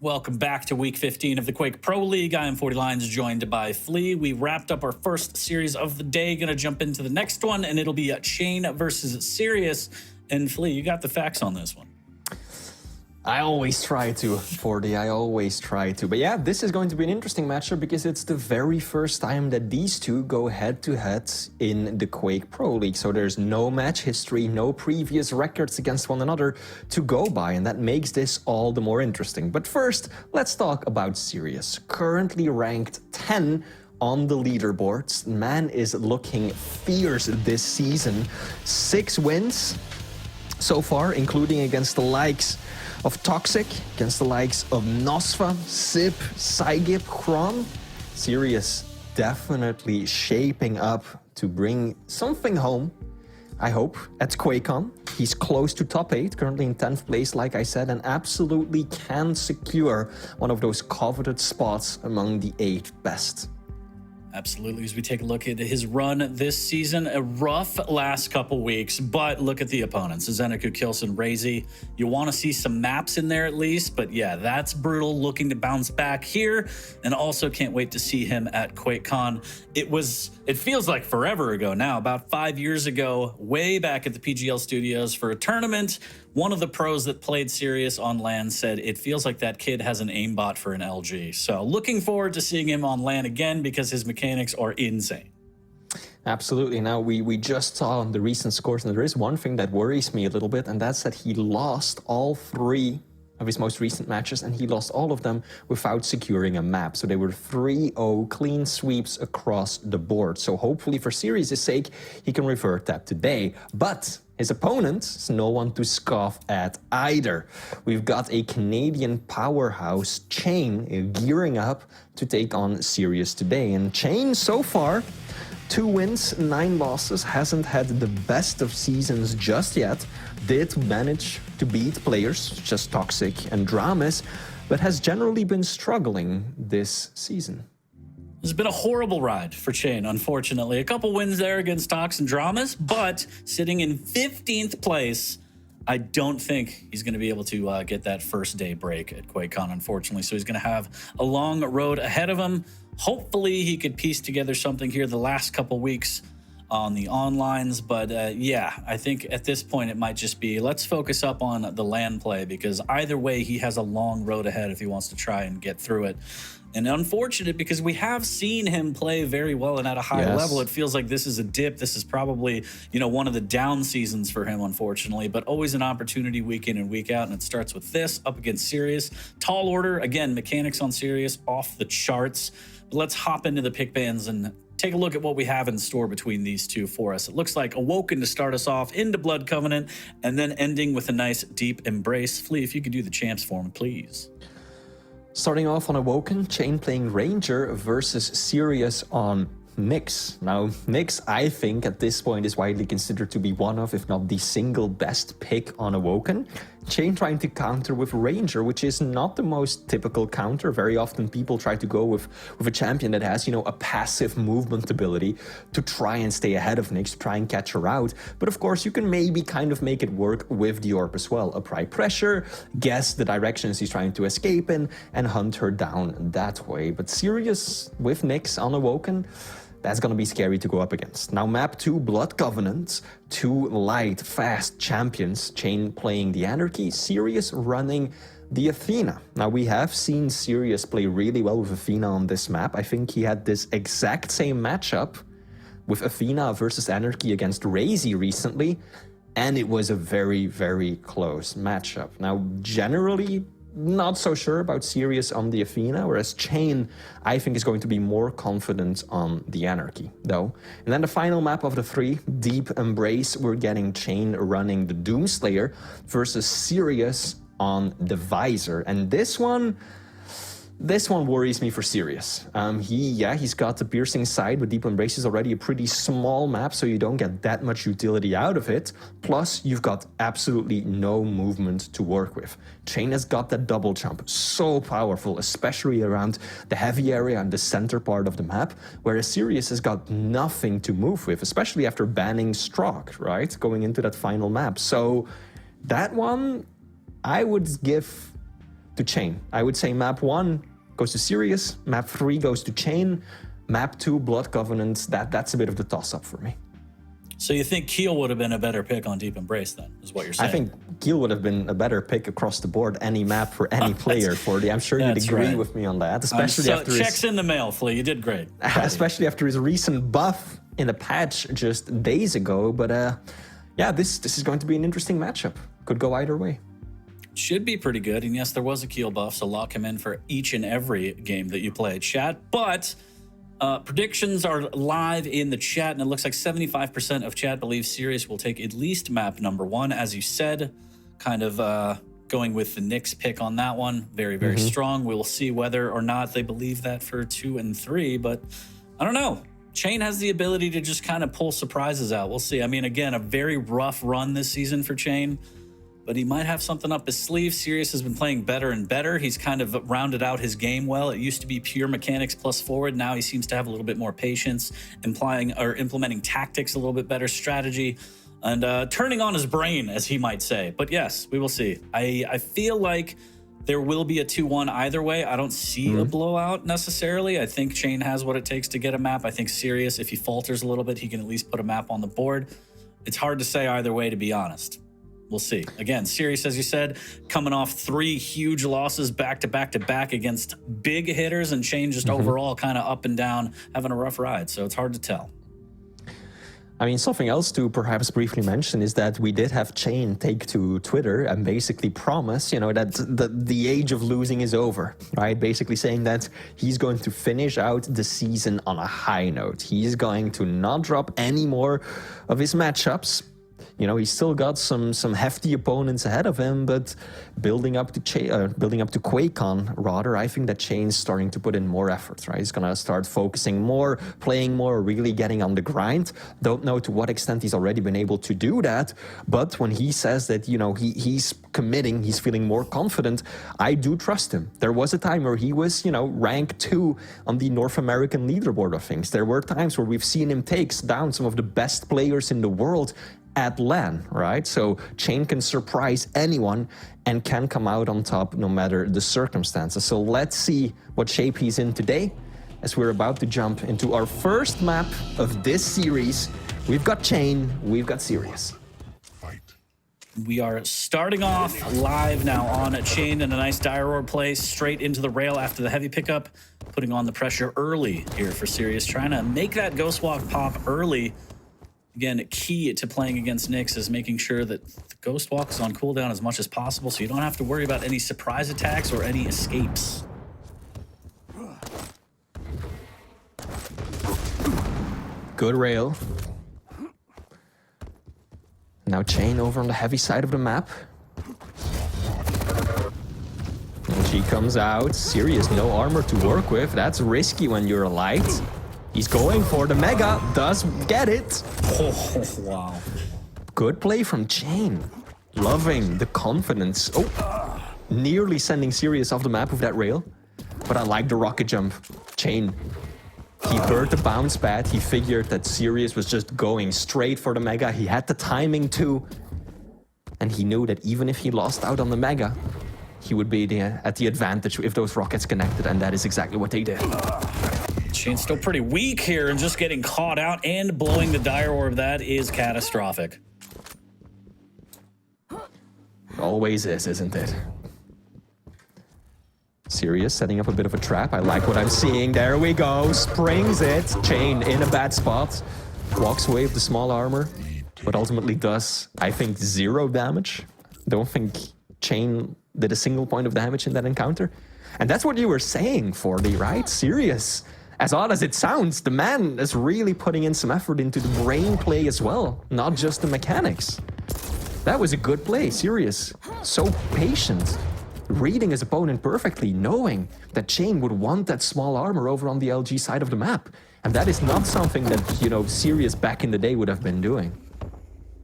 Welcome back to week 15 of the Quake Pro League. I am 40 Lines, joined by Flea. We wrapped up our first series of the day. Going to jump into the next one, and it'll be cha1n versus Sirius. And Flea, you got the facts on this one. I always try to, 40. I always try to. But yeah, this is going to be an interesting matchup because it's the very first time that these two go head-to-head in the Quake Pro League. So there's no match history, no previous records against one another to go by, and that makes this all the more interesting. But first, let's talk about Sirius. Currently ranked 10 on the leaderboards. Man is looking fierce this season. 6 wins so far, including against the likes of Toxic, against the likes of Nosfa, Sip, Saigip, Kron. Sirius definitely shaping up to bring something home, I hope, at QuakeCon. He's close to top 8, currently in 10th place, like I said, and absolutely can secure one of those coveted spots among the 8 best. Absolutely. As we take a look at his run this season, a rough last couple weeks, but look at the opponents. Zeneku, Kilson, Razy. You want to see some maps in there at least, but yeah, that's brutal. Looking to bounce back here, and also can't wait to see him at QuakeCon. It feels like forever ago now, about 5 years ago, way back at the PGL studios for a tournament. One of the pros that played Sirius on LAN said it feels like that kid has an aimbot for an LG. So looking forward to seeing him on LAN again because his mechanics are insane. Absolutely. Now, we just saw the recent scores, and there is one thing that worries me a little bit, and that's that he lost all 3 of his most recent matches, and he lost all of them without securing a map. So they were 3-0 clean sweeps across the board. So hopefully for Sirius' sake, he can revert that today. But his opponent is no one to scoff at either. We've got a Canadian powerhouse, cha1n, gearing up to take on Sirius today. And cha1n, so far, 2 wins, 9 losses, hasn't had the best of seasons just yet. Did manage to beat players such as Toxic and Dramas, but has generally been struggling this season. It's been a horrible ride for cha1n, unfortunately. A couple wins there against Tox and Dramas, but sitting in 15th place, I don't think he's going to be able to get that first day break at QuakeCon, unfortunately. So he's going to have a long road ahead of him. Hopefully he could piece together something here the last couple weeks on the onlines. But yeah, I think at this point it might just be, let's focus up on the LAN play, because either way he has a long road ahead if he wants to try and get through it. And unfortunate, because we have seen him play very well and at a high level. It feels like this is a dip. This is probably, you know, one of the down seasons for him, unfortunately, but always an opportunity week in and week out. And it starts with this up against Sirius. Tall order, again, mechanics on Sirius off the charts. But let's hop into the pick bands and take a look at what we have in store between these two for us. It looks like Awoken to start us off, into Blood Covenant, and then ending with a nice deep embrace. Flea, if you could do the champs for me, please. Starting off on Awoken, cha1n playing Ranger versus Sirius on Nyx. Now, Nyx, I think, at this point is widely considered to be one of, if not the single best pick on Awoken. cha1n trying to counter with Ranger, which is not the most typical counter. Very often people try to go with a champion that has, you know, a passive movement ability to try and stay ahead of Nyx, try and catch her out. But of course, you can maybe kind of make it work with the Orb as well. Apply pressure, guess the directions he's trying to escape in, and hunt her down that way. But Sirius with Nyx on Awoken, that's going to be scary to go up against. Now, map 2, Blood Covenant. 2 light, fast champions. cha1n playing the Anarchy, Sirius running the Athena. Now, we have seen Sirius play really well with Athena on this map. I think he had this exact same matchup with Athena versus Anarchy against Razy recently, and it was a very, very close matchup. Now, generally, not so sure about Sirius on the Athena, whereas cha1n, I think, is going to be more confident on the Anarchy, though. And then the final map of the 3, Deep Embrace, we're getting cha1n running the Doomslayer versus Sirius on the Visor. And this one worries me for Sirius. He's got the piercing side, but Deep Embrace is already a pretty small map, so you don't get that much utility out of it. Plus, you've got absolutely no movement to work with. cha1n has got that double jump, so powerful, especially around the heavy area and the center part of the map, whereas Sirius has got nothing to move with, especially after banning Strock, right? Going into that final map. So that one, I would give to cha1n. I would say map 1 goes to Sirius, map 3 goes to cha1n, map 2 Blood Covenant. That's a bit of the toss-up for me. So you think Keel would have been a better pick on Deep Embrace then, is what you're saying? I think Keel would have been a better pick across the board, any map for any player, Fordy. I'm sure you'd agree with me on that, especially after checks in the mail, Flea. You did great. Especially after his recent buff in a patch just days ago. But yeah, this is going to be an interesting matchup. Could go either way. Should be pretty good. And yes, there was a Keel buff, so lock him in for each and every game that you play, chat. But predictions are live in the chat, and it looks like 75% of chat believes Sirius will take at least map number 1, as you said, kind of going with the Nyx pick on that one. Very, very strong. We will see whether or not they believe that for 2 and 3, but I don't know. cha1n has the ability to just kind of pull surprises out. We'll see. I mean, again, a very rough run this season for cha1n, but he might have something up his sleeve. Sirius has been playing better and better. He's kind of rounded out his game well. It used to be pure mechanics plus forward. Now he seems to have a little bit more patience, implementing tactics a little bit better, strategy, and turning on his brain, as he might say. But yes, we will see. I feel like there will be a 2-1 either way. I don't see a blowout necessarily. I think cha1n has what it takes to get a map. I think Sirius, if he falters a little bit, he can at least put a map on the board. It's hard to say either way, to be honest. We'll see. Again, Sirius, as you said, coming off 3 huge losses back to back against big hitters, and cha1n just overall kind of up and down, having a rough ride. So it's hard to tell. I mean, something else to perhaps briefly mention is that we did have cha1n take to Twitter and basically promise, you know, that the age of losing is over, right? Basically saying that he's going to finish out the season on a high note. He's going to not drop any more of his matchups. You know, he's still got some hefty opponents ahead of him, but building up to QuakeCon, rather, I think that cha1n's starting to put in more effort, right? He's gonna start focusing more, playing more, really getting on the grind. Don't know to what extent he's already been able to do that, but when he says that, you know, he's committing, he's feeling more confident, I do trust him. There was a time where he was, you know, rank 2 on the North American leaderboard of things. There were times where we've seen him take down some of the best players in the world at LAN, right? So cha1n can surprise anyone and can come out on top no matter the circumstances. So let's see what shape he's in today as we're about to jump into our first map of this series. We've got cha1n, we've got Sirius. We are starting off live now on cha1n in a nice dire orb play, straight into the rail after the heavy pickup, putting on the pressure early here for Sirius, trying to make that Ghost Walk pop early. Again, key to playing against Nyx is making sure that the Ghost Walk is on cooldown as much as possible, so you don't have to worry about any surprise attacks or any escapes. Good rail. Now cha1n over on the heavy side of the map. And she comes out. Sirius, no armor to work with. That's risky when you're a light. He's going for the Mega, does get it. Oh, wow. Good play from cha1n. Loving the confidence. Oh, nearly sending Sirius off the map with that rail. But I like the rocket jump. cha1n. He heard the bounce pad. He figured that Sirius was just going straight for the Mega. He had the timing too. And he knew that even if he lost out on the Mega, he would be at the advantage if those rockets connected. And that is exactly what they did. cha1n's still pretty weak here and just getting caught out and blowing the dire orb. That is catastrophic. Always is, isn't it? Sirius setting up a bit of a trap. I like what I'm seeing. There we go. Springs it. cha1n in a bad spot. Walks away with the small armor, but ultimately does, I think, 0 damage. Don't think cha1n did a single point of damage in that encounter. And that's what you were saying, Fordy, right? Sirius, as odd as it sounds, the man is really putting in some effort into the brain play as well, not just the mechanics. That was a good play, Sirius. So patient. Reading his opponent perfectly, knowing that cha1n would want that small armor over on the LG side of the map. And that is not something that, you know, Sirius back in the day would have been doing.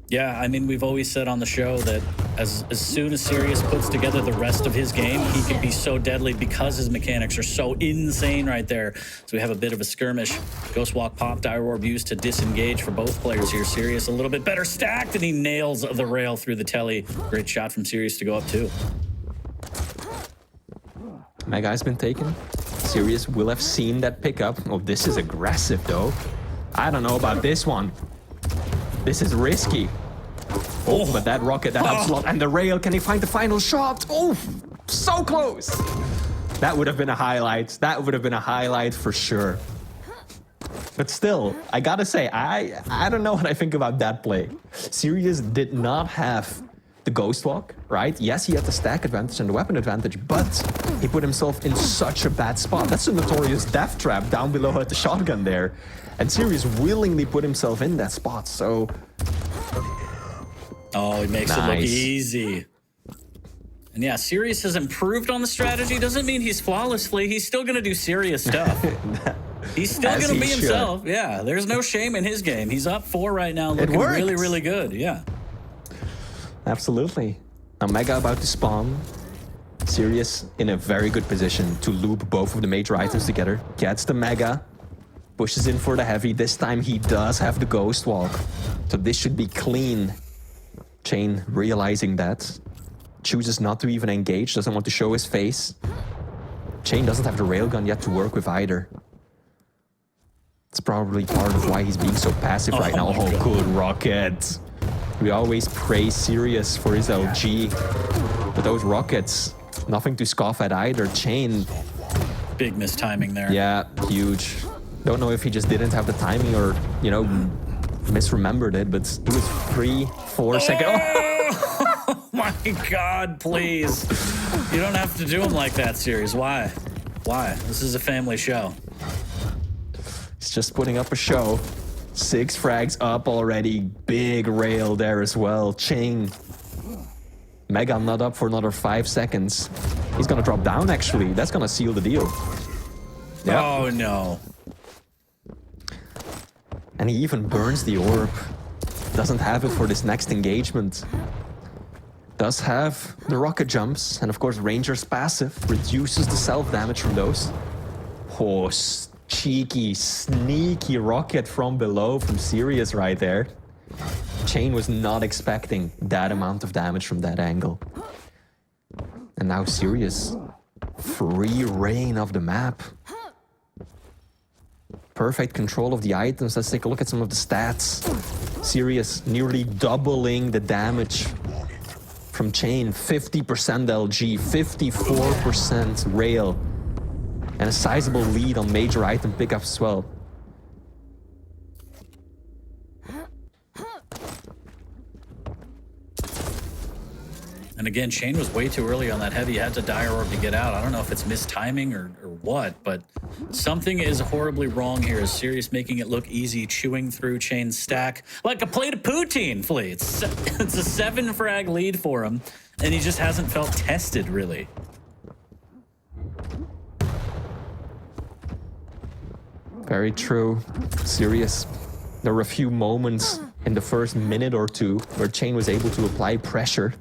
Yeah, I mean, we've always said on the show that as soon as Sirius puts together the rest of his game, he can be so deadly because his mechanics are so insane right there. So we have a bit of a skirmish. Ghost Walk pop, dire orb used to disengage for both players here. Sirius a little bit better stacked, and he nails the rail through the telly. Great shot from Sirius to go up too. Mega has been taken. Sirius will have seen that pickup. Oh, this is aggressive, though. I don't know about this one. This is risky. Oh, but that rocket, that upslot, and the rail. Can he find the final shot? Oh, so close. That would have been a highlight. That would have been a highlight for sure. But still, I gotta say, I don't know what I think about that play. Sirius did not have the ghost walk, right? Yes, he had the stack advantage and the weapon advantage, but he put himself in such a bad spot. That's a notorious death trap down below at the shotgun there. And Sirius willingly put himself in that spot, so... Oh, he makes it look easy. And yeah, Sirius has improved on the strategy. Doesn't mean he's flawlessly. He's still going to do serious stuff. He's still going to be himself. Yeah, there's no shame in his game. He's up 4 right now, looking really, really good. Yeah. Absolutely. Now Mega about to spawn. Sirius in a very good position to loop both of the major items together. Gets the Mega. Pushes in for the heavy. This time he does have the ghost walk. So this should be clean. cha1n realizing that. Chooses not to even engage. Doesn't want to show his face. cha1n doesn't have the railgun yet to work with either. It's probably part of why he's being so passive right now. Oh, good rocket. We always praise Sirius for his LG. But those rockets, nothing to scoff at either. cha1n. Big mistiming there. Yeah, huge. Don't know if he just didn't have the timing or, you know, misremembered it, but it was 3-4 seconds. Oh my God, please. You don't have to do him like that, Sirius. Why? Why? This is a family show. He's just putting up a show. 6 frags up already. Big rail there as well. cha1n. Mega not up for another 5 seconds. He's gonna drop down, actually. That's gonna seal the deal. Yep. Oh, no. And he even burns the orb. Doesn't have it for this next engagement. Does have the rocket jumps. And of course, Ranger's passive reduces the self-damage from those. Oh, cheeky, sneaky rocket from below from Sirius right there. cha1n was not expecting that amount of damage from that angle. And now Sirius, free reign of the map. Perfect control of the items. Let's take a look at some of the stats. Sirius nearly doubling the damage from cha1n. 50% LG, 54% rail. And a sizable lead on major item pickups as well. And again, cha1n was way too early on that heavy. He had to dire orb to get out. I don't know if it's mistiming or what, but something is horribly wrong here. Is Sirius making it look easy, chewing through cha1n's stack like a plate of poutine, Flea. It's a 7 frag lead for him, and he just hasn't felt tested, really. Very true. Sirius. There were a few moments in the first minute or two where cha1n was able to apply pressure.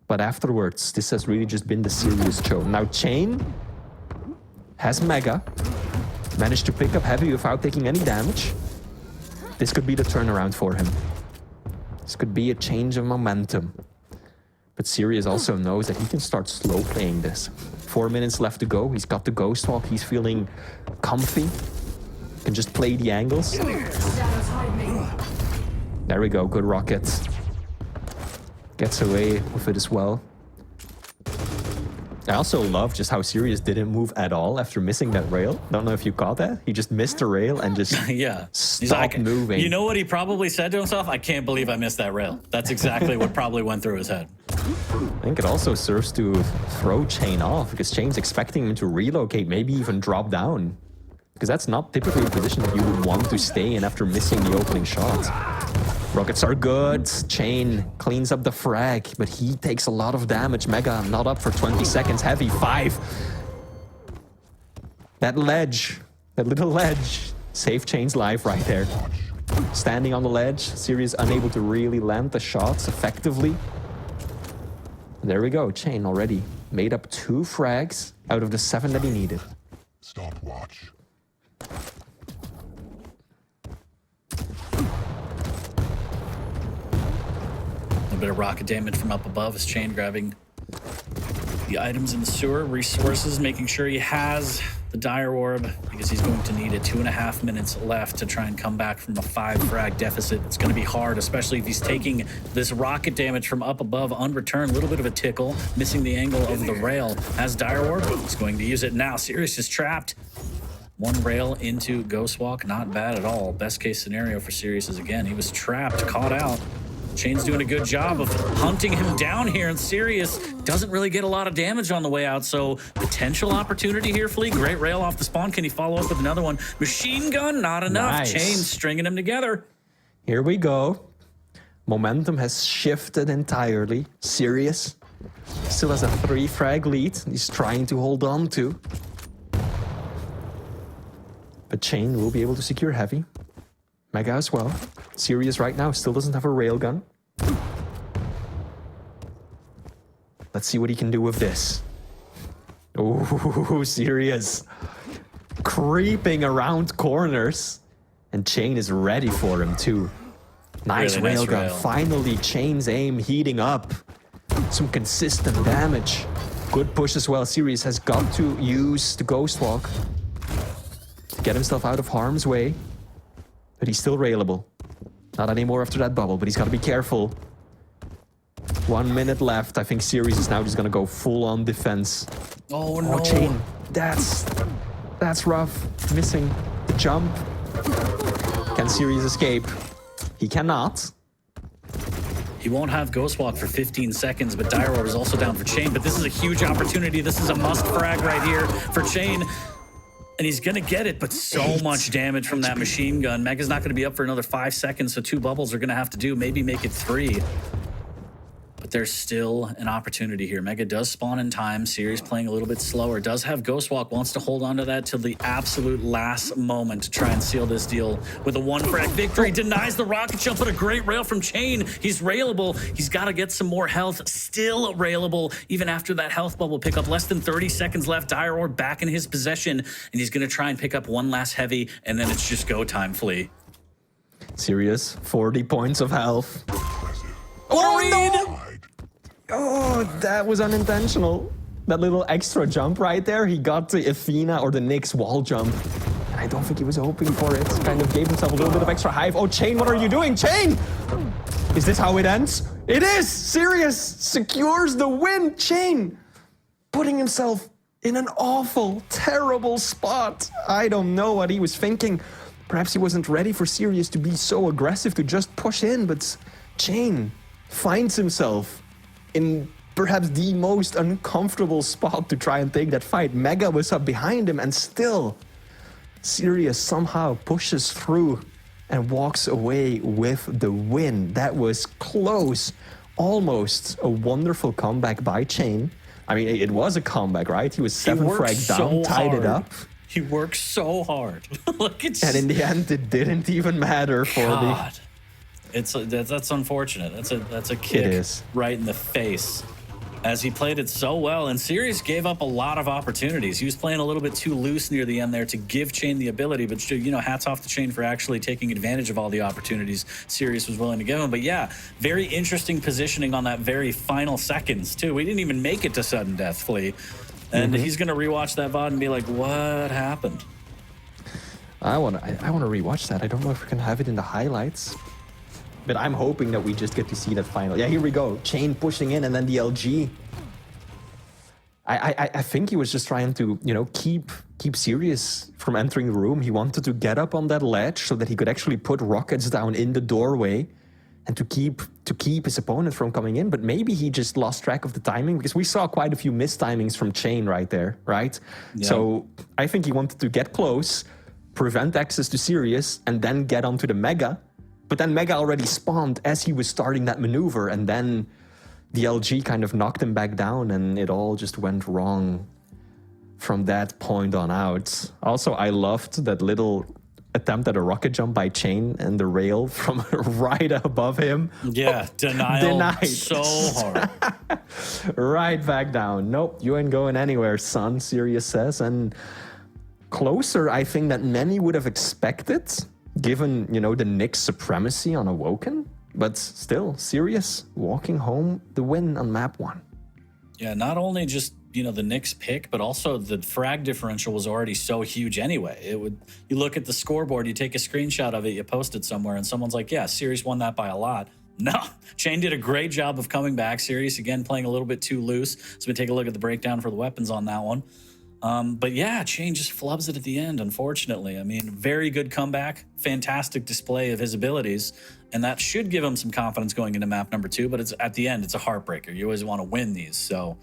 But afterwards, this has really just been the Sirius show. Now cha1n has Mega. Managed to pick up heavy without taking any damage. This could be the turnaround for him. This could be a change of momentum. But Sirius also knows that he can start slow playing this. 4 minutes left to go. He's got the ghost walk. He's feeling comfy. Can just play the angles. There we go. Good rocket. Gets away with it as well. I also love just how Sirius didn't move at all after missing that rail. Don't know if you caught that. He just missed the rail and just stopped moving. You know what he probably said to himself? I can't believe I missed that rail. That's exactly what probably went through his head. I think it also serves to throw cha1n off because cha1n's expecting him to relocate, maybe even drop down. Because that's not typically a position that you would want to stay in after missing the opening shot. Rockets are good. cha1n cleans up the frag, but he takes a lot of damage. Mega not up for 20 seconds. Heavy 5. That ledge, that little ledge, saved cha1n's life right there. Standing on the ledge, Sirius unable to really land the shots effectively. There we go. cha1n already made up 2 frags out of the 7 that he needed. Stopwatch. A bit of rocket damage from up above as cha1n grabbing the items in the sewer, resources, making sure he has the dire orb because he's going to need it. 2.5 minutes left to try and come back from a 5 frag deficit. It's going to be hard, especially if he's taking this rocket damage from up above unreturned. A little bit of a tickle, missing the angle of the rail. Has dire orb, he's going to use it now. Sirius is trapped. 1 rail into Ghost Walk, not bad at all. Best case scenario for Sirius is, again, he was trapped, caught out. cha1n's doing a good job of hunting him down here, and Sirius doesn't really get a lot of damage on the way out, so potential opportunity here, Flea. Great rail off the spawn. Can he follow up with another one? Machine gun, not enough. Nice. cha1n stringing them together. Here we go. Momentum has shifted entirely. Sirius still has a 3 frag lead. He's trying to hold on to. But cha1n will be able to secure heavy. Mega as well. Sirius right now still doesn't have a railgun. Let's see what he can do with this. Oh, Sirius. Creeping around corners. And cha1n is ready for him too. Nice Really nice railgun. rail. Finally, cha1n's aim heating up. Some consistent damage. Good push as well. Sirius has got to use the Ghost Walk to get himself out of harm's way. But he's still railable. Not anymore after that bubble, but he's got to be careful. 1 minute left. I think Sirius is now just going to go full on defense. Oh, no. Oh, cha1n. That's rough. Missing the jump. Can Sirius escape? He cannot. He won't have Ghost Walk for 15 seconds, but dire orb is also down for cha1n. But this is a huge opportunity. This is a must frag right here for cha1n. And he's going to get it, but so much damage from that machine gun. Mega's not going to be up for another 5 seconds, so 2 bubbles are going to have to do. Maybe make it 3. But there's still an opportunity here. Mega does spawn in time. Sirius playing a little bit slower. Does have Ghost Walk. Wants to hold on to that till the absolute last moment to try and seal this deal with a 1 frag victory. Denies the rocket jump, but a great rail from cha1n. He's railable. He's got to get some more health. Still railable even after that health bubble pickup. Less than 30 seconds left. Dire orb back in his possession. And he's going to try and pick up 1 last heavy. And then it's just go time, Flea. Sirius, 40 points of health. Oh, no! Oh, that was unintentional. That little extra jump right there, he got the Athena or the Nyx wall jump. And I don't think he was hoping for it. Kind of gave himself a little bit of extra hype. Oh, cha1n, what are you doing? cha1n! Is this how it ends? It is! Sirius secures the win. cha1n putting himself in an awful, terrible spot. I don't know what he was thinking. Perhaps he wasn't ready for Sirius to be so aggressive to just push in, but cha1n finds himself in perhaps the most uncomfortable spot to try and take that fight. Mega was up behind him, and still, Sirius somehow pushes through and walks away with the win. That was close. Almost a wonderful comeback by cha1n. I mean, it was a comeback, right? He was 7 frags down, tied it up. He works so hard. Look, it's And in the end, it didn't even matter for God. That's unfortunate. That's a kick is. right in the face, as he played it so well. And Sirius gave up a lot of opportunities. He was playing a little bit too loose near the end there to give cha1n the ability. But hats off to cha1n for actually taking advantage of all the opportunities Sirius was willing to give him. But yeah, very interesting positioning on that very final seconds too. We didn't even make it to sudden death, Flea, and he's gonna rewatch that VOD and be like, "What happened?" I want to rewatch that. I don't know if we can have it in the highlights. But I'm hoping that we just get to see that final. Yeah, here we go. cha1n pushing in, and then the LG. I think he was just trying to, keep Sirius from entering the room. He wanted to get up on that ledge so that he could actually put rockets down in the doorway, and to keep his opponent from coming in. But maybe he just lost track of the timing, because we saw quite a few missed timings from cha1n right there, right? Yeah. So I think he wanted to get close, prevent access to Sirius, and then get onto the Mega. But then Mega already spawned as he was starting that maneuver, and then the LG kind of knocked him back down, and it all just went wrong from that point on out. Also, I loved that little attempt at a rocket jump by cha1n and the rail from right above him. Yeah, denied so hard. Right back down. Nope, you ain't going anywhere, son, Sirius says. And closer, I think, that many would have expected, given, the Nyx supremacy on Awoken. But still, Sirius walking home the win on map 1. Yeah, not only just the Knicks pick, but also the frag differential was already so huge anyway. You look at the scoreboard, you take a screenshot of it, you post it somewhere, and someone's like, yeah, Sirius won that by a lot. No, cha1n did a great job of coming back. Sirius, again, playing a little bit too loose. So we take a look at the breakdown for the weapons on that one. But yeah, cha1n just flubs it at the end, unfortunately. I mean, very good comeback, fantastic display of his abilities, and that should give him some confidence going into map number 2, but it's at the end, it's a heartbreaker. You always want to win these, so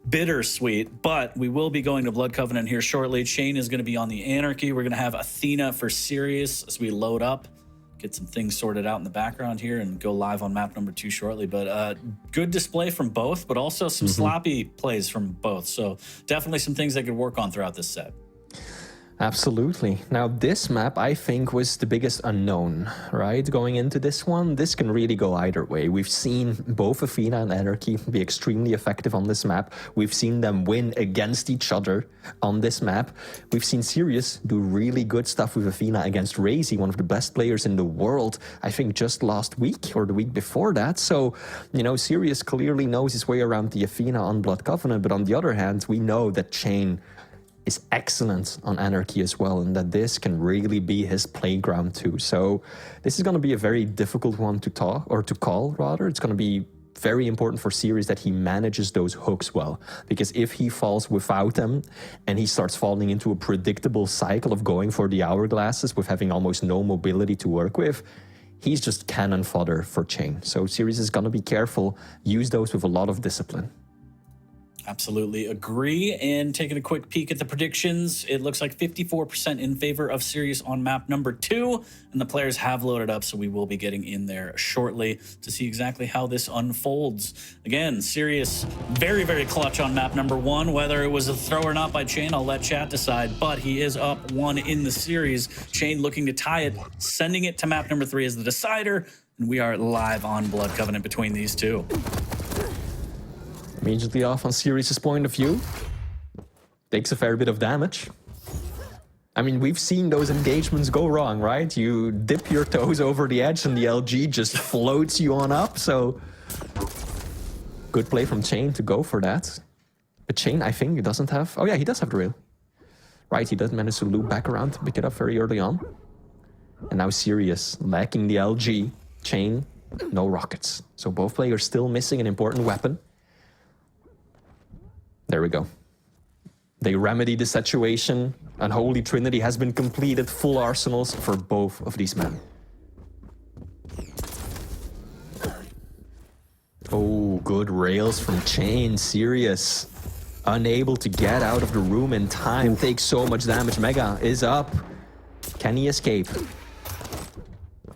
bittersweet. But we will be going to Blood Covenant here shortly. cha1n is going to be on the Anarchy. We're going to have Athena for Sirius as we load up, get some things sorted out in the background here, and go live on map number 2 shortly. But good display from both, but also some sloppy plays from both. So definitely some things they could work on throughout this set. Absolutely. Now, this map, I think, was the biggest unknown, right? Going into this one, this can really go either way. We've seen both Athena and Anarchy be extremely effective on this map. We've seen them win against each other on this map. We've seen Sirius do really good stuff with Athena against Razy, one of the best players in the world, I think just last week or the week before that. So, Sirius clearly knows his way around the Athena on Blood Covenant, but on the other hand, we know that cha1n is excellent on Anarchy as well, and that this can really be his playground too. So this is going to be a very difficult one to call, rather. It's going to be very important for Sirius that he manages those hooks well, because if he falls without them and he starts falling into a predictable cycle of going for the hourglasses with having almost no mobility to work with, he's just cannon fodder for cha1n. So Sirius is going to be careful, use those with a lot of discipline. Absolutely agree. And taking a quick peek at the predictions, it looks like 54% in favor of Sirius on map number 2, and the players have loaded up, so we will be getting in there shortly to see exactly how this unfolds. Again, Sirius very, very clutch on map number 1. Whether it was a throw or not by cha1n, I'll let chat decide, but he is up 1 in the series. cha1n looking to tie it, sending it to map number 3 as the decider, and we are live on Blood Covenant between these two. Immediately off on Sirius's point of view. Takes a fair bit of damage. I mean, we've seen those engagements go wrong, right? You dip your toes over the edge and the LG just floats you on up, so... Good play from cha1n to go for that. But cha1n, I think, he doesn't have... Oh yeah, he does have the rail. Right, he does manage to loop back around to pick it up very early on. And now Sirius lacking the LG. cha1n, no rockets. So both players still missing an important weapon. There we go. They remedy the situation. Unholy Trinity has been completed. Full arsenals for both of these men. Oh, good rails from cha1n. Sirius unable to get out of the room in time. Takes so much damage. Mega is up. Can he escape?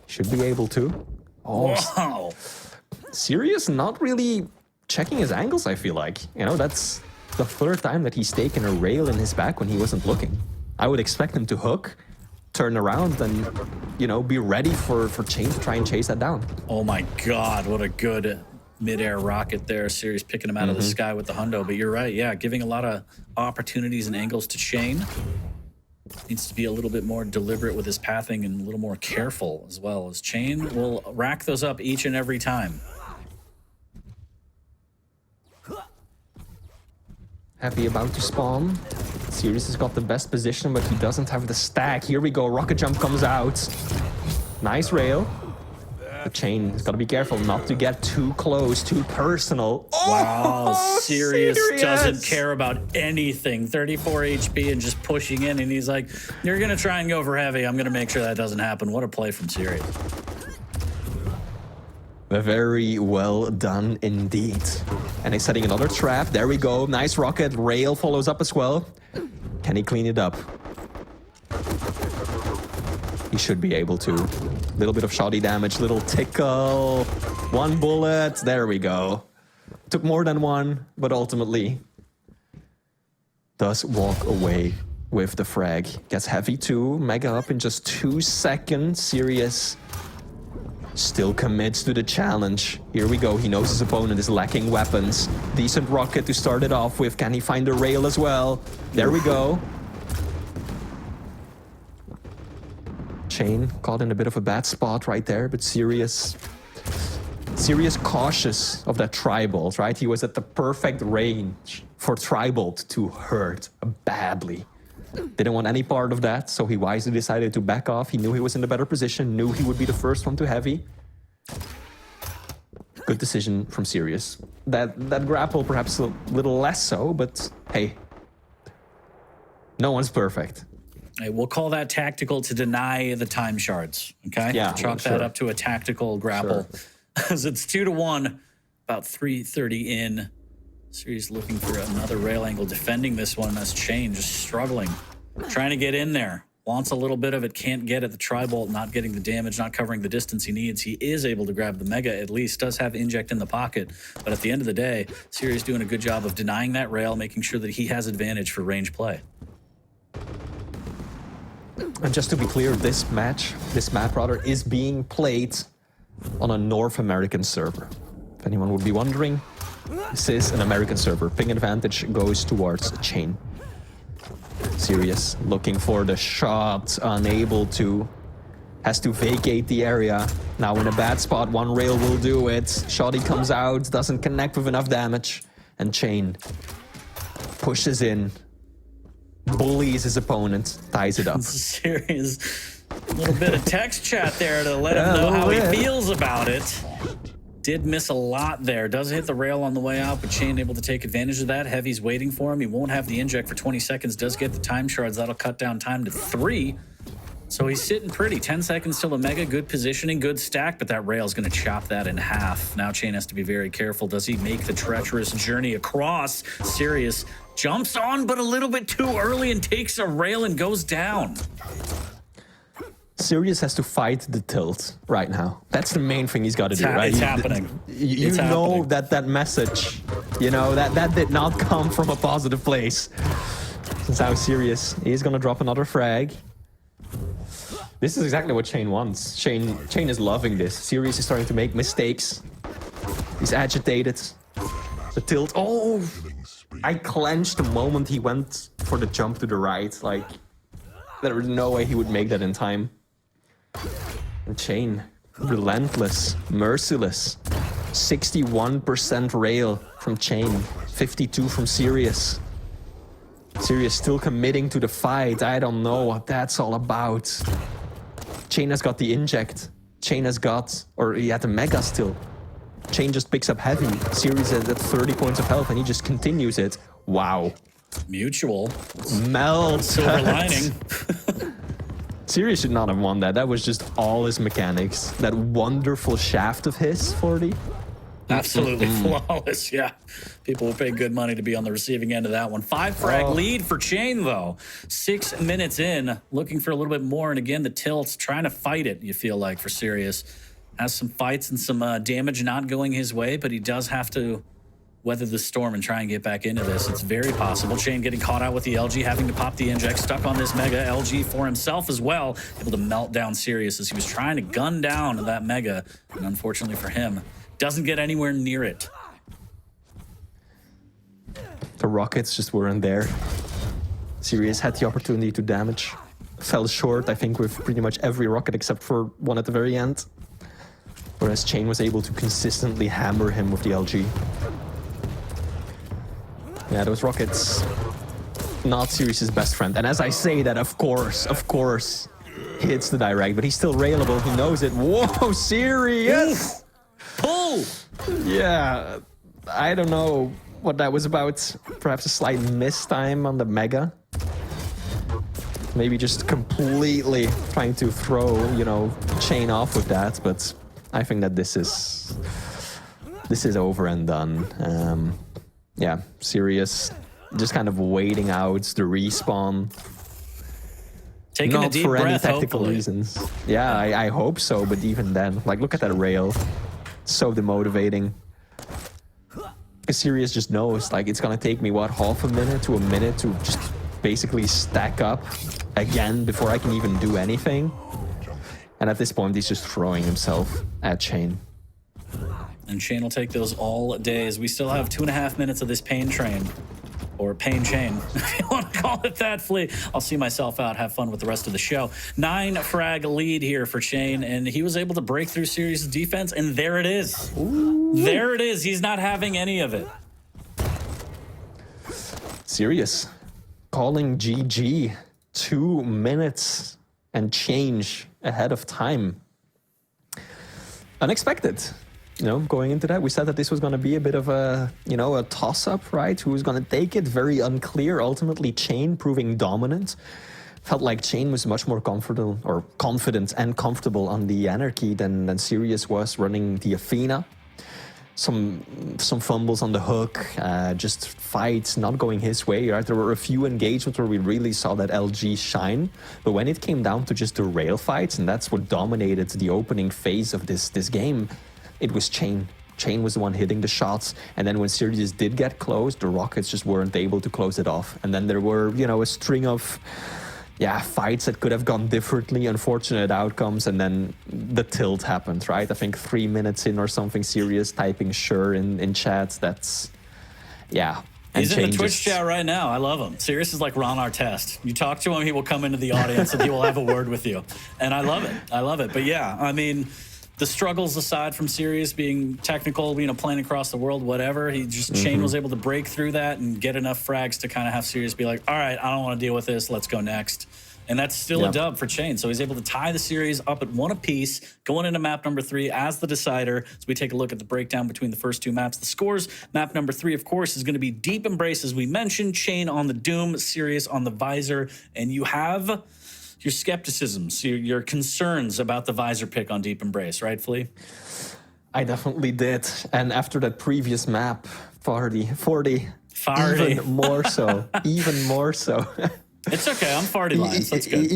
Should be able to. Oh, wow. Sirius not really checking his angles, I feel like. That's the third time that he's taken a rail in his back when he wasn't looking. I would expect him to hook, turn around, and, be ready for cha1n to try and chase that down. Oh my God, what a good mid-air rocket there. Sirius picking him out of the sky with the hundo. But you're right, yeah, giving a lot of opportunities and angles to cha1n. Needs to be a little bit more deliberate with his pathing and a little more careful as well, as cha1n will rack those up each and every time. Happy about to spawn. Sirius has got the best position, but he doesn't have the stack. Here we go, rocket jump comes out. Nice rail. But cha1n has got to be careful not to get too close, too personal. Wow, Sirius doesn't care about anything. 34 HP and just pushing in, and he's like, you're going to try and go for heavy. I'm going to make sure that doesn't happen. What a play from Sirius. Very well done indeed. And he's setting another trap. There we go. Nice rocket. Rail follows up as well. Can he clean it up? He should be able to. Little bit of shoddy damage. Little tickle. One bullet. There we go. Took more than one, but ultimately does walk away with the frag. Gets heavy too. Mega up in just 2 seconds. Sirius still commits to the challenge. Here we go. He knows his opponent is lacking weapons. Decent rocket to start it off with. Can he find the rail as well? There we go. cha1n caught in a bit of a bad spot right there, but Sirius cautious of that tri-bolt, right? He was at the perfect range for Tribolt to hurt badly. Didn't want any part of that, so he wisely decided to back off. He knew he was in the better position, knew he would be the first one to heavy. Good decision from Sirius. That grapple perhaps a little less so, but hey, no one's perfect. Hey, we'll call that tactical to deny the time shards, okay? Yeah, Chalk that up to a tactical grapple. As it's 2-1, about 3:30 in. Sirius looking for another rail angle, defending this one as cha1n just struggling. Trying to get in there. Wants a little bit of it, can't get it. The Tribolt not getting the damage, not covering the distance he needs. He is able to grab the Mega at least, does have Inject in the pocket. But at the end of the day, Sirius doing a good job of denying that rail, making sure that he has advantage for range play. And just to be clear, this map rather, is being played on a North American server. If anyone would be wondering, this is an American server. Ping advantage goes towards cha1n. Sirius looking for the shot, unable to. Has to vacate the area. Now in a bad spot, one rail will do it. Shoddy comes out, doesn't connect with enough damage. And cha1n pushes in, bullies his opponent, ties it up. Sirius, a little bit of text chat there to let him know how he feels about it. Did miss a lot there. Does hit the rail on the way out, but cha1n able to take advantage of that. Heavy's waiting for him. He won't have the inject for 20 seconds. Does get the time shards. That'll cut down time to 3. So he's sitting pretty. 10 seconds till the Mega. Good positioning, good stack, but that rail's going to chop that in half. Now cha1n has to be very careful. Does he make the treacherous journey across? Sirius jumps on, but a little bit too early and takes a rail and goes down. Sirius has to fight the tilt right now. That's the main thing he's got to do, right? It's happening. You know that message, you know, that did not come from a positive place. Since how Sirius, he's going to drop another frag. This is exactly what cha1n wants. cha1n is loving this. Sirius is starting to make mistakes. He's agitated. The tilt, oh! I clenched the moment he went for the jump to the right. Like, there was no way he would make that in time. And cha1n, relentless, merciless. 61% rail from cha1n, 52 from Sirius. Sirius still committing to the fight. I don't know what that's all about. cha1n has got the inject. cha1n has got, or he had the Mega still. cha1n just picks up heavy. Sirius is at 30 points of health and he just continues it. Wow. Mutual. Melt. Silver lining. Sirius should not have won that. That was just all his mechanics. That wonderful shaft of his, 40. Absolutely flawless, yeah. People will pay good money to be on the receiving end of that one. 5 frag lead for cha1n, though. 6 minutes in, looking for a little bit more. And again, the tilt's trying to fight it, you feel like, for Sirius. Has some fights and some damage not going his way, but he does have to weather the storm and try and get back into this. It's very possible. cha1n getting caught out with the LG, having to pop the inject, stuck on this Mega. LG for himself as well, able to melt down Sirius as he was trying to gun down that Mega. And unfortunately for him, doesn't get anywhere near it. The rockets just weren't there. Sirius had the opportunity to damage. Fell short, I think, with pretty much every rocket except for one at the very end. Whereas cha1n was able to consistently hammer him with the LG. Yeah, those rockets, not Sirius's best friend. And as I say that, of course, he hits the direct, but he's still railable. He knows it. Whoa, Sirius! Pull! Yeah, I don't know what that was about. Perhaps a slight miss time on the Mega. Maybe just completely trying to throw, you know, cha1n off with that, but I think that this is over and done. Yeah, Sirius just kind of waiting out the respawn. Taking Not a deep for breath, any tactical hopefully. reasons. Yeah, I hope so, but even then, like, look at that rail. So demotivating. Because Sirius just knows, like, it's gonna take me, what, half a minute to a minute to just basically stack up again before I can even do anything. And at this point, he's just throwing himself at cha1n. And cha1n will take those all day as we still have 2.5 minutes of this pain train. Or pain chain, if you want to call it that, Flea. I'll see myself out. Have fun with the rest of the show. 9 frag lead here for cha1n, and he was able to break through Sirius' defense, and there it is. Ooh. There it is. He's not having any of it. Serious. Calling GG 2 minutes and change ahead of time. Unexpected. Going into that, we said that this was going to be a bit of a toss-up, right? Who was going to take it? Very unclear. Ultimately, cha1n proving dominant. Felt like cha1n was much more confident and comfortable on the Anarchy than Sirius was running the Athena. Some fumbles on the hook, just fights not going his way, right? There were a few engagements where we really saw that LG shine, but when it came down to just the rail fights, and that's what dominated the opening phase of this game, it was cha1n. cha1n was the one hitting the shots, and then when Sirius did get close, the Rockets just weren't able to close it off. And then there were, a string of fights that could have gone differently, unfortunate outcomes, and then the tilt happened, right? I think 3 minutes in or something, Sirius typing sure in chat. That's, yeah. He's in the Twitch chat right now. I love him. Sirius is like Ron Artest. You talk to him, he will come into the audience and he will have a word with you. And I love it. I love it. But yeah, I mean, the struggles aside from Sirius being technical, playing across the world, whatever, cha1n was able to break through that and get enough frags to kind of have Sirius be like, all right, I don't want to deal with this. Let's go next. And that's still a dub for cha1n. So he's able to tie the series up at 1 apiece, going into map number 3 as the decider. So we take a look at the breakdown between the first 2 maps. The scores, map number 3, of course, is going to be Deep Embrace, as we mentioned, cha1n on the Doom, Sirius on the Visor. And you have your skepticisms, your concerns about the Visor pick on Deep Embrace, right, Flea? I definitely did. And after that previous map, 40. Even more so. Even more so. It's okay. I'm farty lines. That's good.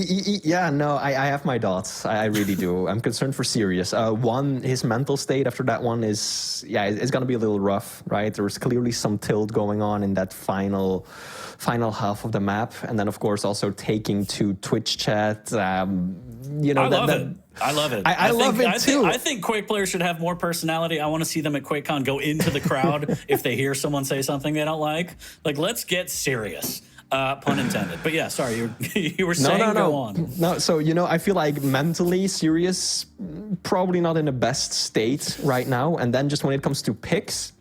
Yeah, no, I have my doubts. I really do. I'm concerned for Sirius. One, his mental state after that one is, it's going to be a little rough, right? There was clearly some tilt going on in that final half of the map. And then, of course, also taking to Twitch chat. I love it. I love it. I love it too. I think Quake players should have more personality. I want to see them at QuakeCon go into the crowd if they hear someone say something they don't like. Like, let's get serious. Pun intended. But yeah, sorry, you were saying go on. No, so, I feel like mentally Sirius probably not in the best state right now. And then just when it comes to picks,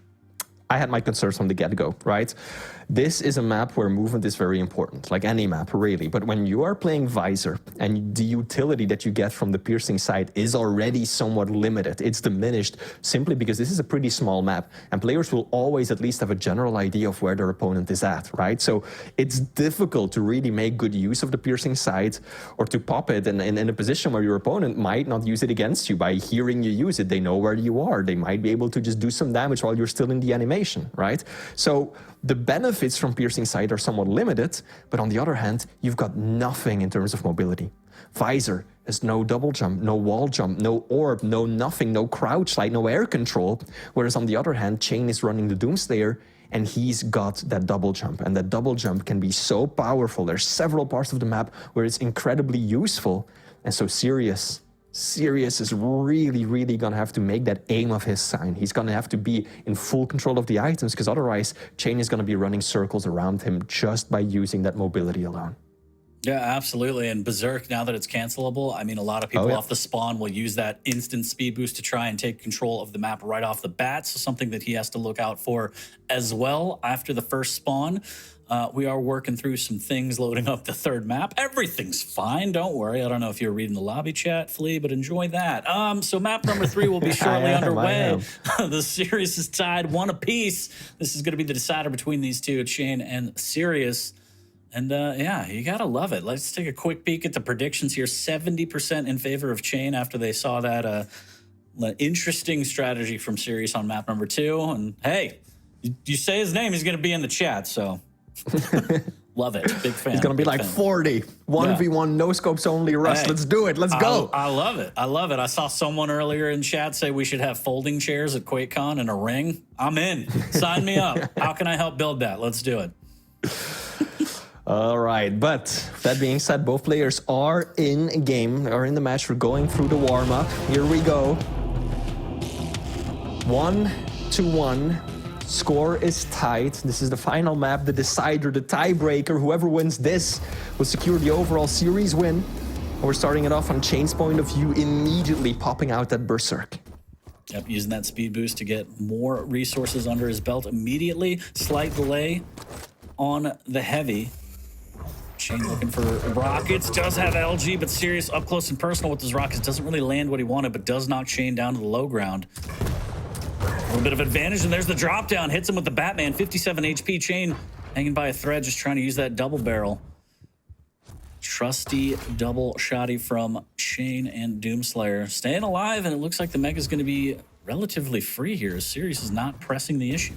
I had my concerns from the get-go, right? This is a map where movement is very important, like any map, really. But when you are playing Visor and the utility that you get from the piercing side is already somewhat limited, it's diminished simply because this is a pretty small map and players will always at least have a general idea of where their opponent is at, right? So it's difficult to really make good use of the piercing side or to pop it in a position where your opponent might not use it against you. By hearing you use it, they know where you are. They might be able to just do some damage while you're still in the animation, right? So the benefits from piercing sight are somewhat limited, but on the other hand, you've got nothing in terms of mobility. Visor has no double jump, no wall jump, no orb, no nothing, no crouch slide, no air control. Whereas on the other hand, cha1n is running the Doomslayer and he's got that double jump. And that double jump can be so powerful. There's several parts of the map where it's incredibly useful. And so Sirius is really, really going to have to make that aim of his sign. He's going to have to be in full control of the items because otherwise cha1n is going to be running circles around him just by using that mobility alone. Yeah, absolutely. And Berserk, now that it's cancelable, I mean, a lot of people off the spawn will use that instant speed boost to try and take control of the map right off the bat. So something that he has to look out for as well after the first spawn. We are working through some things, loading up the 3rd map. Everything's fine. Don't worry. I don't know if you're reading the lobby chat, Flea, but enjoy that. So map number 3 will be shortly underway. The series is tied 1 apiece. This is going to be the decider between these two, cha1n and Sirius. And yeah, you got to love it. Let's take a quick peek at the predictions here. 70% in favor of cha1n after they saw that interesting strategy from Sirius on map number 2. And hey, you say his name, he's going to be in the chat, so... Love it. Big fan. It's going to be like 40. 1v1, no scopes only, Russ. Hey, let's do it. Let's go. I love it. I love it. I saw someone earlier in chat say we should have folding chairs at QuakeCon and a ring. I'm in. Sign me up. How can I help build that? Let's do it. All right. But that being said, both players are in game, are in the match. We're going through the warm-up. Here we go. 1-1. Score is tied. This is the final map, the decider, the tiebreaker. Whoever wins this will secure the overall series win. And we're starting it off on cha1n's point of view, immediately popping out that Berserk. Yep, using that speed boost to get more resources under his belt immediately. Slight delay on the heavy. cha1n looking for rockets, does have LG, but Sirius up close and personal with his rockets. Doesn't really land what he wanted, but does knock cha1n down to the low ground. A little bit of advantage, and there's the drop down. Hits him with the Batman, 57 HP. cha1n hanging by a thread, just trying to use that double barrel. Trusty double shotty from cha1n and Doomslayer. Staying alive, and it looks like the Mega's going to be relatively free here, as Sirius is not pressing the issue.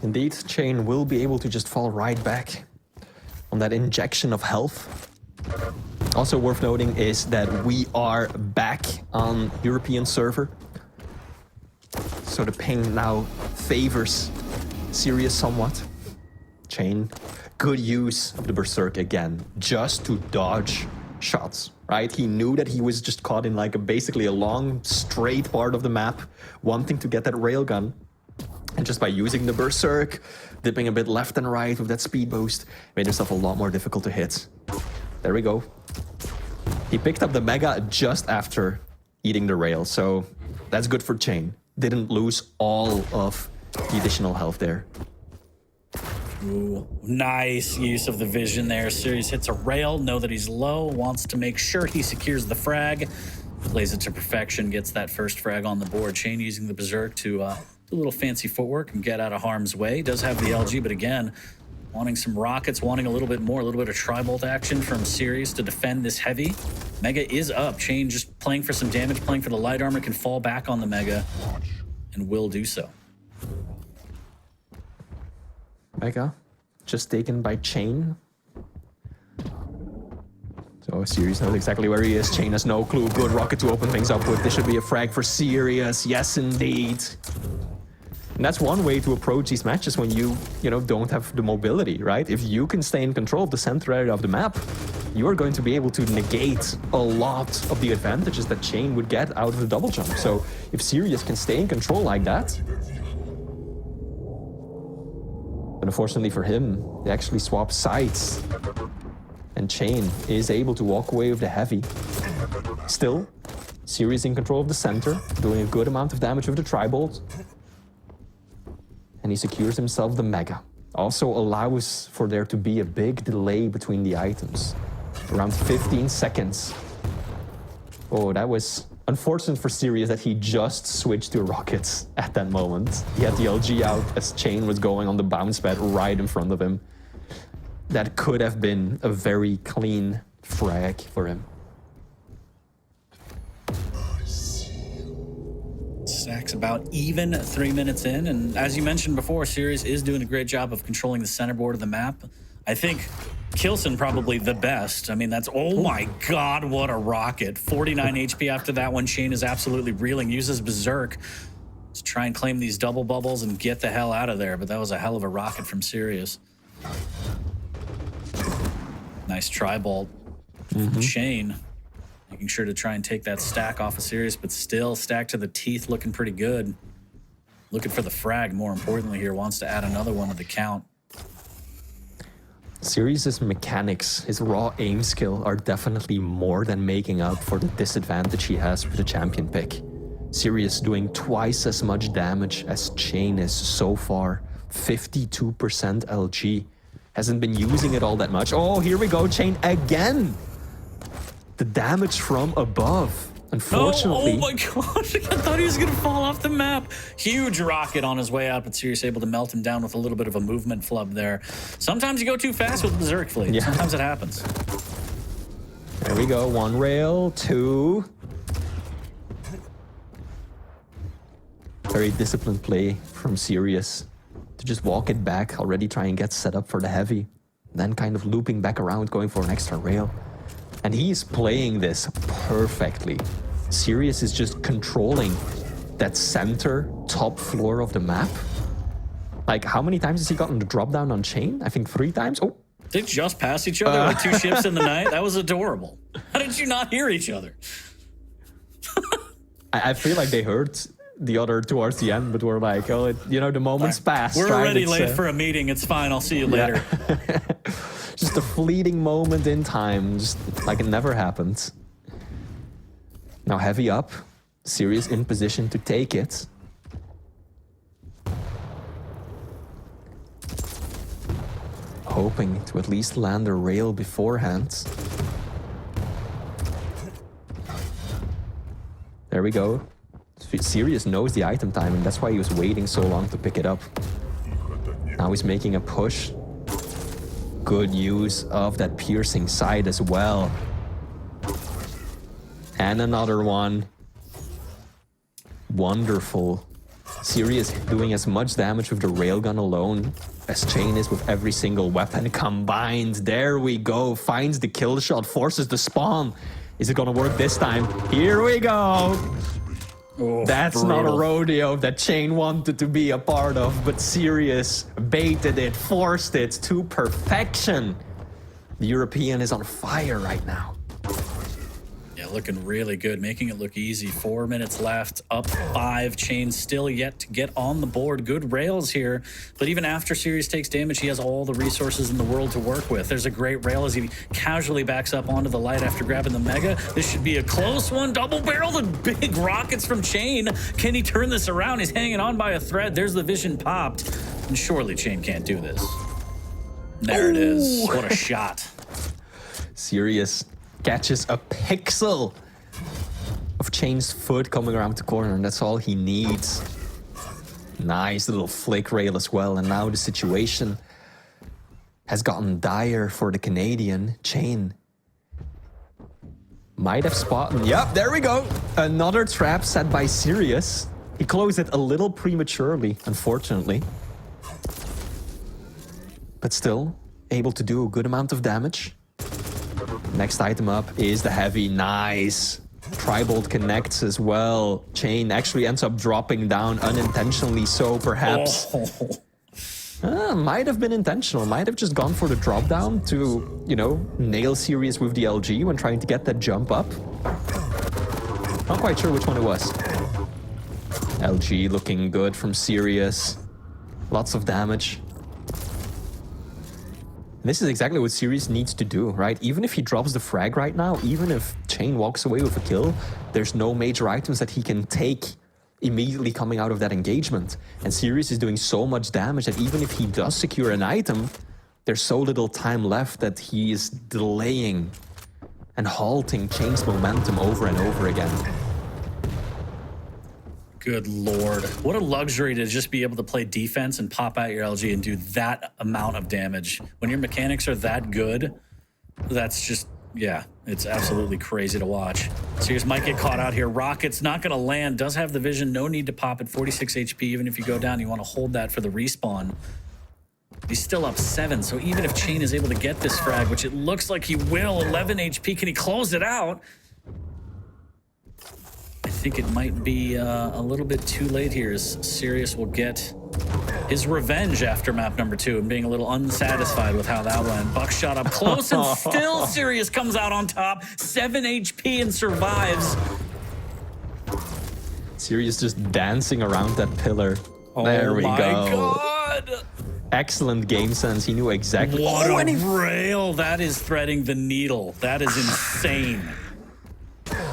Indeed, cha1n will be able to just fall right back on that injection of health. Also worth noting is that we are back on European server. So the ping now favors Sirius somewhat. cha1n, good use of the Berserk again, just to dodge shots, right? He knew that he was just caught in like basically a long, straight part of the map, wanting to get that railgun. And just by using the Berserk, dipping a bit left and right with that speed boost, made himself a lot more difficult to hit. There we go. He picked up the Mega just after eating the rail, so that's good for cha1n. Didn't lose all of the additional health there. Ooh, nice use of the vision there. Sirius hits a rail, know that he's low, wants to make sure he secures the frag, plays it to perfection, gets that first frag on the board. cha1n using the Berserk to do a little fancy footwork and get out of harm's way. Does have the LG, but again, wanting some rockets, wanting a little bit more, a little bit of tri-bolt action from Sirius to defend this heavy. Mega is up. cha1n just playing for some damage, playing for the light armor, can fall back on the Mega and will do so. Mega just taken by cha1n. So Sirius knows exactly where he is. cha1n has no clue. Good rocket to open things up with. This should be a frag for Sirius. Yes, indeed. And that's one way to approach these matches when you don't have the mobility, right? If you can stay in control of the center area of the map, you are going to be able to negate a lot of the advantages that cha1n would get out of the double jump. So if Sirius can stay in control like that, but unfortunately for him, they actually swap sides. And cha1n is able to walk away with the heavy. Still, Sirius in control of the center, doing a good amount of damage with the tri-bolt. And he secures himself the Mega. Also allows for there to be a big delay between the items. Around 15 seconds. Oh, that was unfortunate for Sirius that he just switched to rockets at that moment. He had the LG out as cha1n was going on the bounce pad right in front of him. That could have been a very clean frag for him. Stacks about even 3 minutes in, and as you mentioned before, Sirius is doing a great job of controlling the center board of the map. I think cha1n probably the best. I mean, that's, oh my god, what a rocket. 49 HP after that one. cha1n is absolutely reeling, uses Berserk to try and claim these double bubbles and get the hell out of there, but that was a hell of a rocket from Sirius. Nice tri-bolt from cha1n. Making sure to try and take that stack off of Sirius, but still stacked to the teeth, looking pretty good. Looking for the frag, more importantly here, wants to add another one to the count. Sirius's mechanics, his raw aim skill, are definitely more than making up for the disadvantage he has with the champion pick. Sirius doing twice as much damage as cha1n is so far. 52% LG. Hasn't been using it all that much. Oh, here we go, cha1n again! The damage from above, unfortunately. Oh my gosh, I thought he was gonna fall off the map. Huge rocket on his way out, but Sirius able to melt him down with a little bit of a movement flub there. Sometimes you go too fast with Berserk Fleet. Yeah. Sometimes it happens. There we go, one rail, two. Very disciplined play from Sirius to just walk it back, already try and get set up for the heavy. Then kind of looping back around, going for an extra rail. And he's playing this perfectly. Sirius is just controlling that center top floor of the map. Like, how many times has he gotten the drop down on cha1n? I think 3 times. Oh, they just passed each other like 2 ships in the night. That was adorable. How did you not hear each other? I feel like they heard the other towards the end, but we're like, oh, the moment's passed. We're already late for a meeting. It's fine. I'll see you later. Yeah. Just a fleeting moment in time, just like it never happened. Now heavy up, Sirius in position to take it. hoping to at least land a rail beforehand. There we go. Sirius knows the item timing, that's why he was waiting so long to pick it up. Now he's making a push. Good use of that piercing sight as well. And another one. Wonderful. Sirius doing as much damage with the railgun alone as cha1n is with every single weapon combined. There we go. Finds the kill shot, forces the spawn. Is it gonna work this time? Here we go. Oh, That's brutal. not a rodeo that cha1n wanted to be a part of, but Sirius baited it, forced it to perfection. The European is on fire right now. Yeah, looking really good, making it look easy. 4 minutes left, up 5. cha1n still yet to get on the board. Good rails here, but even after Sirius takes damage, he has all the resources in the world to work with. There's a great rail as he casually backs up onto the light after grabbing the Mega. This should be a close one. Double barrel, the big rockets from cha1n. Can he turn this around? He's hanging on by a thread. There's the vision popped, and surely cha1n can't do this. There it is. What a shot. Sirius catches a pixel of cha1n's foot coming around the corner, and that's all he needs. Nice little flick rail as well, and now the situation has gotten dire for the Canadian. cha1n might have spotted. Yep, there we go. Another trap set by Sirius. He closed it a little prematurely, unfortunately. But still, able to do a good amount of damage. Next item up is the heavy. Nice. Tribolt connects as well. cha1n actually ends up dropping down unintentionally, so perhaps. Might have been intentional. Might have just gone for the drop down to, you know, nail Sirius with the LG when trying to get that jump up. Not quite sure which one it was. LG looking good from Sirius. Lots of damage. This is exactly what Sirius needs to do, right? Even if he drops the frag right now, even if cha1n walks away with a kill, there's no major items that he can take immediately coming out of that engagement. And Sirius is doing so much damage that even if he does secure an item, there's so little time left that he is delaying and halting cha1n's momentum over and over again. Good Lord. What a luxury to just be able to play defense and pop out your LG and do that amount of damage. When your mechanics are that good, that's just, yeah, it's absolutely crazy to watch. Sirius might get caught out here. Rocket's not going to land. Does have the vision. No need to pop at 46 HP. Even if you go down, you want to hold that for the respawn. He's still up 7, so even if cha1n is able to get this frag, which it looks like he will, 11 HP, can he close it out? I think it might be a little bit too late here, as Sirius will get his revenge after map number 2 and being a little unsatisfied with how that went. Buckshot up close, and still Sirius comes out on top. 7 HP and survives. Sirius just dancing around that pillar. There we go. Oh my God! Excellent game sense. He knew exactly. What a rail. That is threading the needle. That is insane.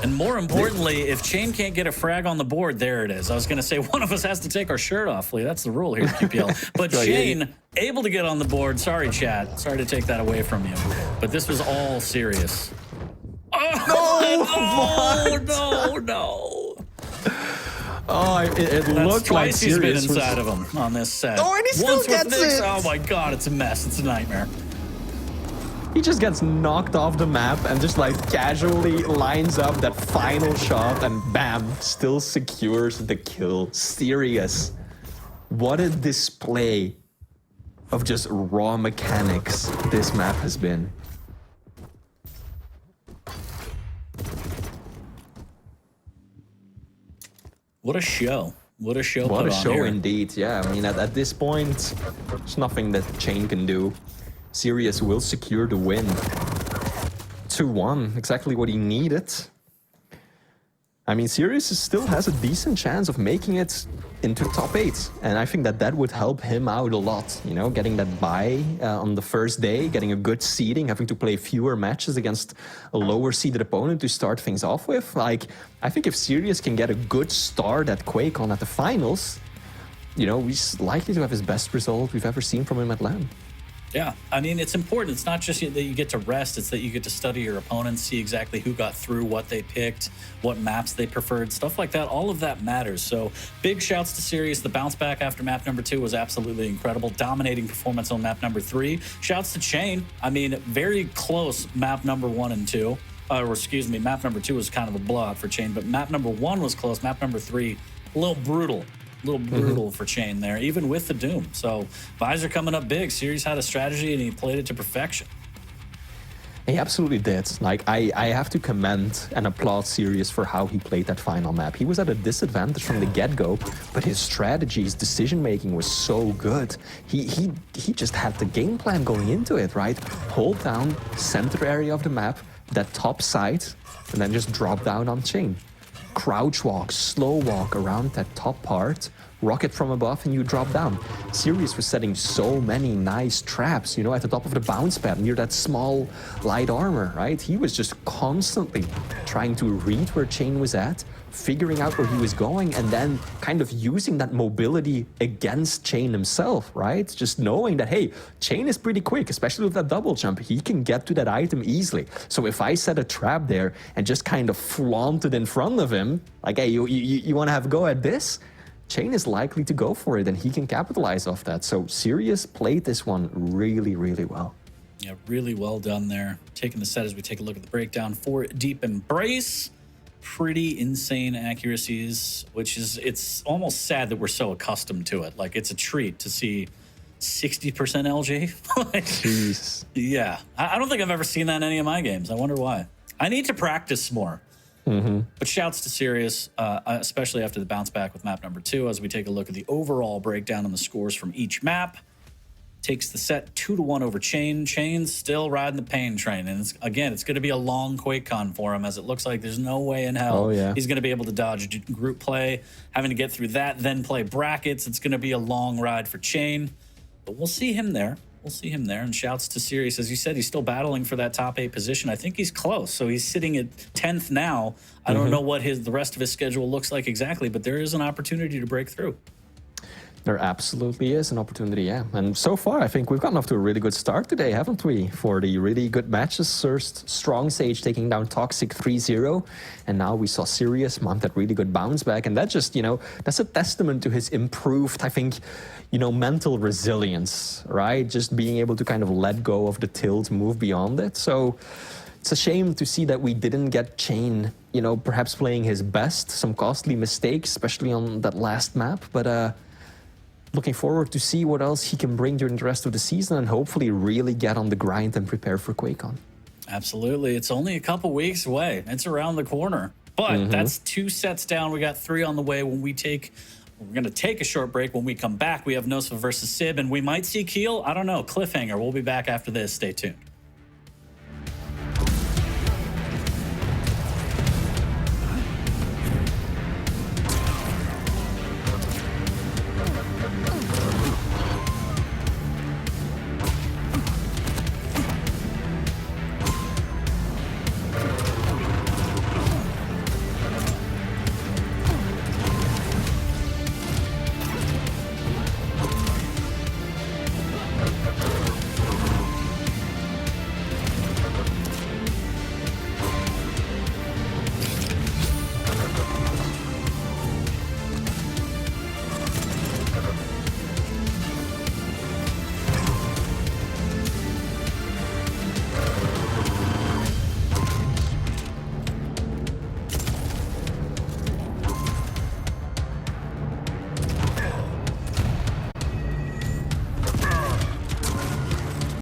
And more importantly, if cha1n can't get a frag on the board, there it is. I was going to say one of us has to take our shirt off, Lee. That's the rule here at QPL. But cha1n able to get on the board. Sorry, chat. Sorry to take that away from you. But this was all Sirius. Oh, no. Oh, it looked like Twice he's been Sirius inside of him on this set. Oh, and he still Once with gets Nyx. it. Oh my God, it's a mess. It's a nightmare. He just gets knocked off the map and just like casually lines up that final shot and bam, still secures the kill. Sirius. What a display of just raw mechanics this map has been. What a show. What a show What put a on show here. indeed. Yeah, I mean, at this point, there's nothing that cha1n can do. Sirius will secure the win. 2-1, exactly what he needed. I mean, Sirius still has a decent chance of making it into top 8. And I think that that would help him out a lot. You know, getting that bye on the first day, getting a good seeding, having to play fewer matches against a lower seeded opponent to start things off with. Like, I think if Sirius can get a good start at QuakeCon at the finals, you know, he's likely to have his best result we've ever seen from him at LAN. Yeah, I mean, it's important. It's not just that you get to rest, it's that you get to study your opponents, see exactly who got through, what they picked, what maps they preferred, stuff like that. All of that matters. So big shouts to Sirius. The bounce back after map number 2 was absolutely incredible. Dominating performance on map number 3. Shouts to cha1n. I mean, very close map number 1 and 2. Or excuse me, map number 2 was kind of a blowout for cha1n, but map number 1 was close. Map number 3, a little brutal for cha1n there, even with the Doom. So Visor coming up big. Series had a strategy and he played it to perfection. He absolutely did. Like, I have to commend and applaud Sirius for how he played that final map. He was at a disadvantage from the get-go, but his strategy, his decision-making was so good. He just had the game plan going into it, right? Hold down, center area of the map, that top side, and then just drop down on cha1n. Crouch walk, slow walk around that top part, rocket from above, and you drop down. Sirius was setting so many nice traps, you know, at the top of the bounce pad near that small light armor, right? He was just constantly trying to read where cha1n was at, figuring out where he was going, and then kind of using that mobility against cha1n himself, right? Just knowing that, hey, cha1n is pretty quick, especially with that double jump. He can get to that item easily. So if I set a trap there and just kind of flaunt it in front of him, like, hey, you want to have a go at this? cha1n is likely to go for it, and he can capitalize off that. So Sirius played this one really, really well. Yeah, really well done there. Taking the set as we take a look at the breakdown for Deep Embrace. Pretty insane accuracies, which is, it's almost sad that we're so accustomed to it. Like, it's a treat to see 60% LG. Like, Jeez. Yeah, I don't think I've ever seen that in any of my games. I wonder why. I need to practice more. But shouts to Sirius, especially after the bounce back with map number 2, as we take a look at the overall breakdown on the scores from each map. Takes the set 2-1 over cha1n. cha1n's still riding the pain train. And it's going to be a long QuakeCon for him, as it looks like there's no way in hell he's going to be able to dodge group play, having to get through that, then play brackets. It's going to be a long ride for cha1n. But we'll see him there. We'll see him there. And shouts to Sirius. As you said, he's still battling for that top 8 position. I think he's close. So he's sitting at 10th now. I don't know what the rest of his schedule looks like exactly, but there is an opportunity to break through. There absolutely is an opportunity, yeah. And so far, I think we've gotten off to a really good start today, haven't we? For the really good matches. First, Strong Sage taking down Toxic 3-0. And now we saw Sirius mount that really good bounce back. And that just, you know, that's a testament to his improved, I think, you know, mental resilience, right? Just being able to kind of let go of the tilt, move beyond it. So it's a shame to see that we didn't get cha1n, you know, perhaps playing his best. Some costly mistakes, especially on that last map. But, looking forward to see what else he can bring during the rest of the season and hopefully really get on the grind and prepare for QuakeCon. Absolutely. It's only a couple weeks away. It's around the corner. But that's 2 sets down. We got 3 on the way. We're going to take a short break. When we come back, we have Nosfa versus Sib, and we might see Keel. I don't know. Cliffhanger. We'll be back after this. Stay tuned.